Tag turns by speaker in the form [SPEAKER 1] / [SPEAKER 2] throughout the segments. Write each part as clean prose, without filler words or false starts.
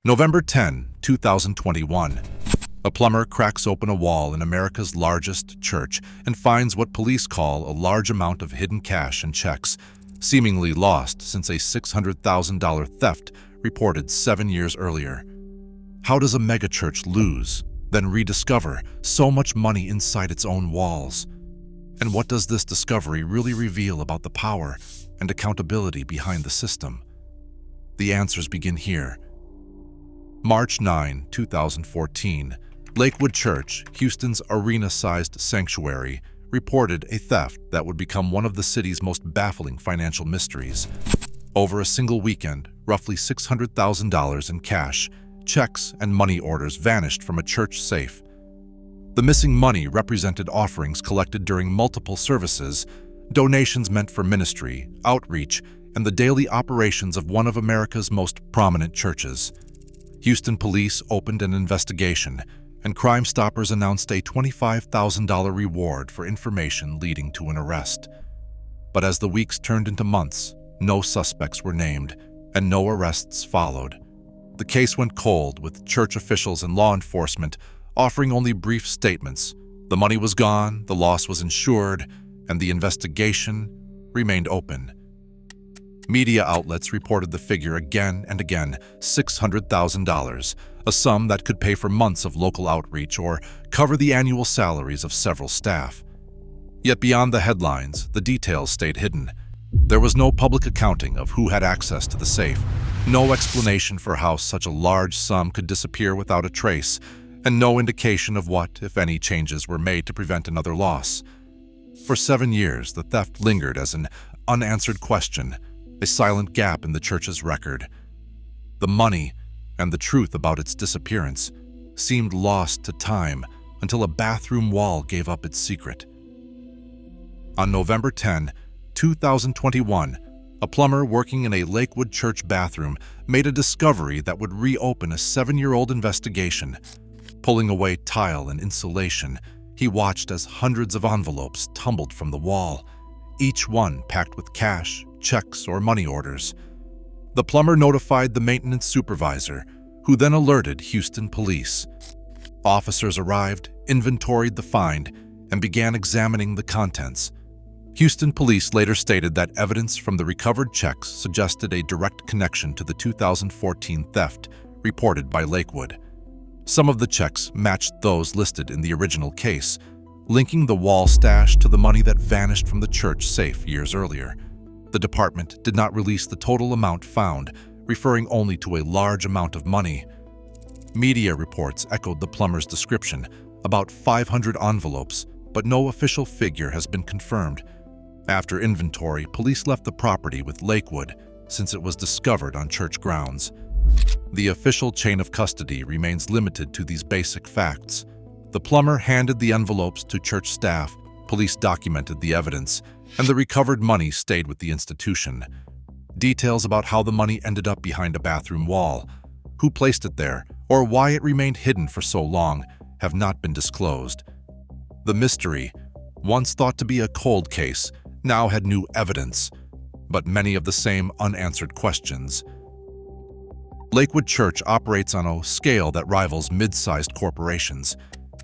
[SPEAKER 1] November 10, 2021. A plumber cracks open a wall in America's largest church and finds what police call a large amount of hidden cash and checks, seemingly lost since a $600,000 theft reported 7 years earlier. How does a megachurch lose, then rediscover so much money inside its own walls? And what does this discovery really reveal about the power and accountability behind the system? The answers begin here. March 9, 2014, Lakewood Church, Houston's arena-sized sanctuary, reported a theft that would become one of the city's most baffling financial mysteries. Over a single weekend, roughly $600,000 in cash, checks, and money orders vanished from a church safe. The missing money represented offerings collected during multiple services, donations meant for ministry, outreach, and the daily operations of one of America's most prominent churches. Houston police opened an investigation, and Crime Stoppers announced a $25,000 reward for information leading to an arrest. But as the weeks turned into months, no suspects were named, and no arrests followed. The case went cold, with church officials and law enforcement offering only brief statements. The money was gone, the loss was insured, and the investigation remained open. Media outlets reported the figure again and again, $600,000, a sum that could pay for months of local outreach or cover the annual salaries of several staff. Yet beyond the headlines, the details stayed hidden. There was no public accounting of who had access to the safe, no explanation for how such a large sum could disappear without a trace, and no indication of what, if any, changes were made to prevent another loss. For 7 years, the theft lingered as an unanswered question, a silent gap in the church's record. The money and the truth about its disappearance seemed lost to time until a bathroom wall gave up its secret. On November 10, 2021, a plumber working in a Lakewood church bathroom made a discovery that would reopen a 7-year-old investigation. Pulling away tile and insulation, he watched as hundreds of envelopes tumbled from the wall, each one packed with cash, checks, or money orders. The plumber notified the maintenance supervisor, who then alerted Houston police. Officers arrived, inventoried the find, and began examining the contents. Houston police later stated that evidence from the recovered checks suggested a direct connection to the 2014 theft reported by Lakewood. Some of the checks matched those listed in the original case, linking the wall stash to the money that vanished from the church safe years earlier. The department did not release the total amount found, referring only to a large amount of money. Media reports echoed the plumber's description, about 500 envelopes, but no official figure has been confirmed. After inventory, police left the property with Lakewood, since it was discovered on church grounds. The official chain of custody remains limited to these basic facts. The plumber handed the envelopes to church staff, police documented the evidence, and the recovered money stayed with the institution. Details about how the money ended up behind a bathroom wall, who placed it there, or why it remained hidden for so long have not been disclosed. The mystery, once thought to be a cold case, now had new evidence, but many of the same unanswered questions. Lakewood Church operates on a scale that rivals mid-sized corporations.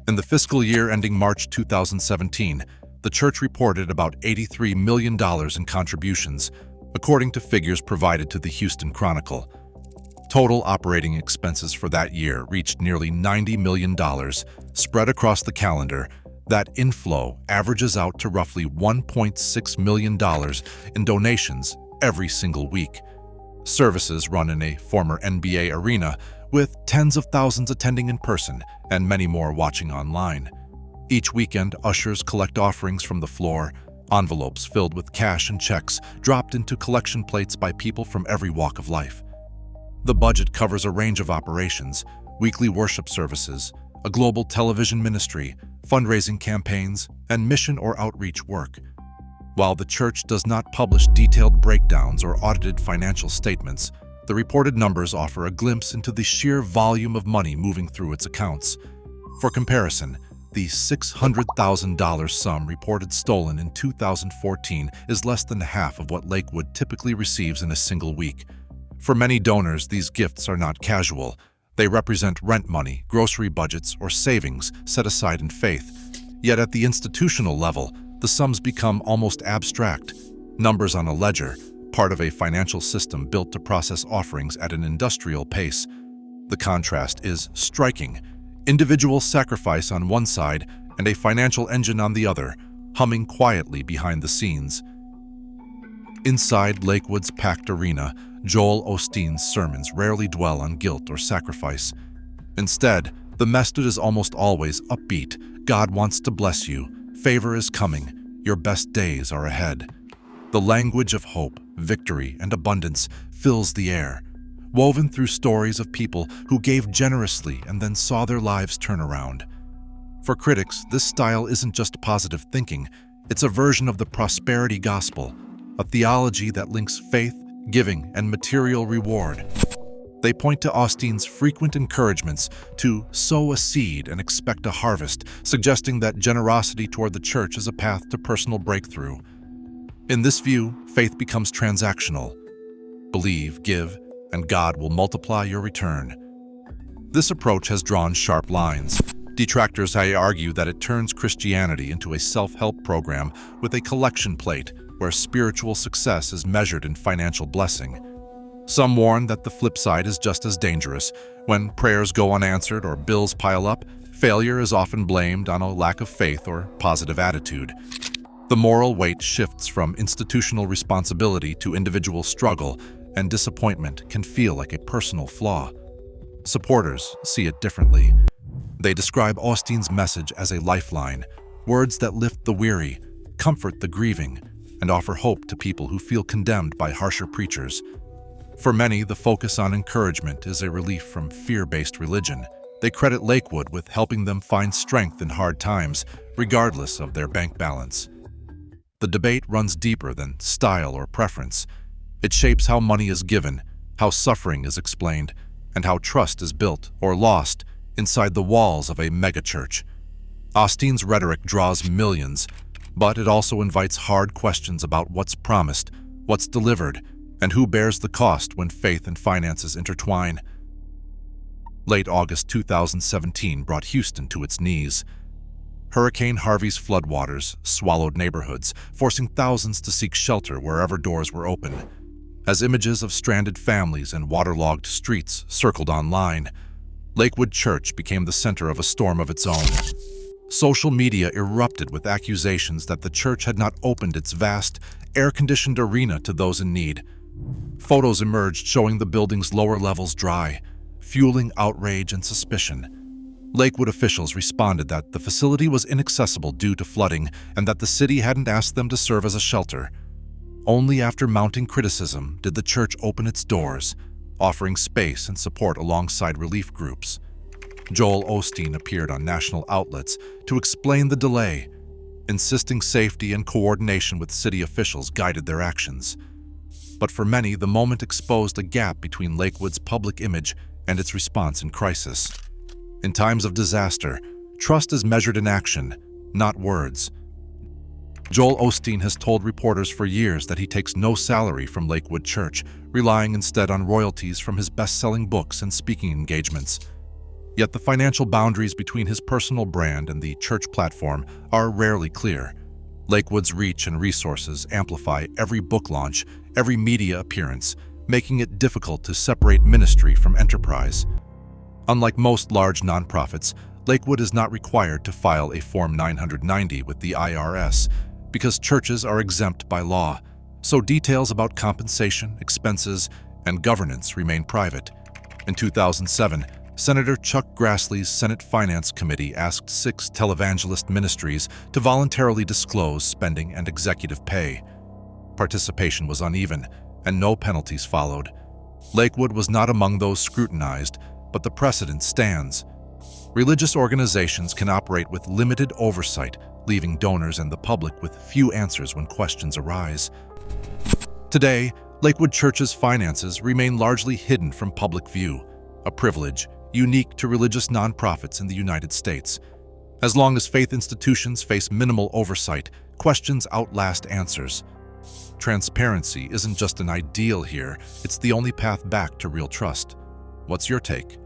[SPEAKER 1] In the fiscal year ending March 2017, the church reported about $83 million in contributions, according to figures provided to the Houston Chronicle. Total operating expenses for that year reached nearly $90 million, spread across the calendar. That inflow averages out to roughly $1.6 million in donations every single week. Services run in a former NBA arena, with tens of thousands attending in person and many more watching online. Each weekend, ushers collect offerings from the floor, envelopes filled with cash and checks dropped into collection plates by people from every walk of life. The budget covers a range of operations: weekly worship services, a global television ministry, fundraising campaigns, and mission or outreach work. While the church does not publish detailed breakdowns or audited financial statements, the reported numbers offer a glimpse into the sheer volume of money moving through its accounts. For comparison, the $600,000 sum reported stolen in 2014 is less than half of what Lakewood typically receives in a single week. For many donors, these gifts are not casual. They represent rent money, grocery budgets, or savings set aside in faith. Yet at the institutional level, the sums become almost abstract, numbers on a ledger, part of a financial system built to process offerings at an industrial pace. The contrast is striking. Individual sacrifice on one side and a financial engine on the other, humming quietly behind the scenes. Inside Lakewood's packed arena, Joel Osteen's sermons rarely dwell on guilt or sacrifice. Instead, the message is almost always upbeat. God wants to bless you. Favor is coming. Your best days are ahead. The language of hope, victory, and abundance fills the air, woven through stories of people who gave generously and then saw their lives turn around. For critics, this style isn't just positive thinking, it's a version of the prosperity gospel, a theology that links faith, giving, and material reward. They point to Osteen's frequent encouragements to sow a seed and expect a harvest, suggesting that generosity toward the church is a path to personal breakthrough. In this view, faith becomes transactional. Believe, give, and God will multiply your return. This approach has drawn sharp lines. Detractors argue that it turns Christianity into a self-help program with a collection plate where spiritual success is measured in financial blessing. Some warn that the flip side is just as dangerous. When prayers go unanswered or bills pile up, failure is often blamed on a lack of faith or positive attitude. The moral weight shifts from institutional responsibility to individual struggle, and disappointment can feel like a personal flaw. Supporters see it differently. They describe Osteen's message as a lifeline, words that lift the weary, comfort the grieving, and offer hope to people who feel condemned by harsher preachers. For many, the focus on encouragement is a relief from fear-based religion. They credit Lakewood with helping them find strength in hard times, regardless of their bank balance. The debate runs deeper than style or preference. It shapes how money is given, how suffering is explained, and how trust is built or lost inside the walls of a megachurch. Osteen's rhetoric draws millions, but it also invites hard questions about what's promised, what's delivered, and who bears the cost when faith and finances intertwine. Late August 2017 brought Houston to its knees. Hurricane Harvey's floodwaters swallowed neighborhoods, forcing thousands to seek shelter wherever doors were open. As images of stranded families and waterlogged streets circled online, Lakewood Church became the center of a storm of its own. Social media erupted with accusations that the church had not opened its vast, air-conditioned arena to those in need. Photos emerged showing the building's lower levels dry, fueling outrage and suspicion. Lakewood officials responded that the facility was inaccessible due to flooding and that the city hadn't asked them to serve as a shelter. Only after mounting criticism did the church open its doors, offering space and support alongside relief groups. Joel Osteen appeared on national outlets to explain the delay, insisting safety and coordination with city officials guided their actions. But for many, the moment exposed a gap between Lakewood's public image and its response in crisis. In times of disaster, trust is measured in action, not words. Joel Osteen has told reporters for years that he takes no salary from Lakewood Church, relying instead on royalties from his best-selling books and speaking engagements. Yet the financial boundaries between his personal brand and the church platform are rarely clear. Lakewood's reach and resources amplify every book launch, every media appearance, making it difficult to separate ministry from enterprise. Unlike most large nonprofits, Lakewood is not required to file a Form 990 with the IRS because churches are exempt by law, so details about compensation, expenses, and governance remain private. In 2007, Senator Chuck Grassley's Senate Finance Committee asked 6 televangelist ministries to voluntarily disclose spending and executive pay. Participation was uneven, and no penalties followed. Lakewood was not among those scrutinized, but the precedent stands. Religious organizations can operate with limited oversight, leaving donors and the public with few answers when questions arise. Today, Lakewood Church's finances remain largely hidden from public view, a privilege unique to religious nonprofits in the United States. As long as faith institutions face minimal oversight, questions outlast answers. Transparency isn't just an ideal here, it's the only path back to real trust. What's your take?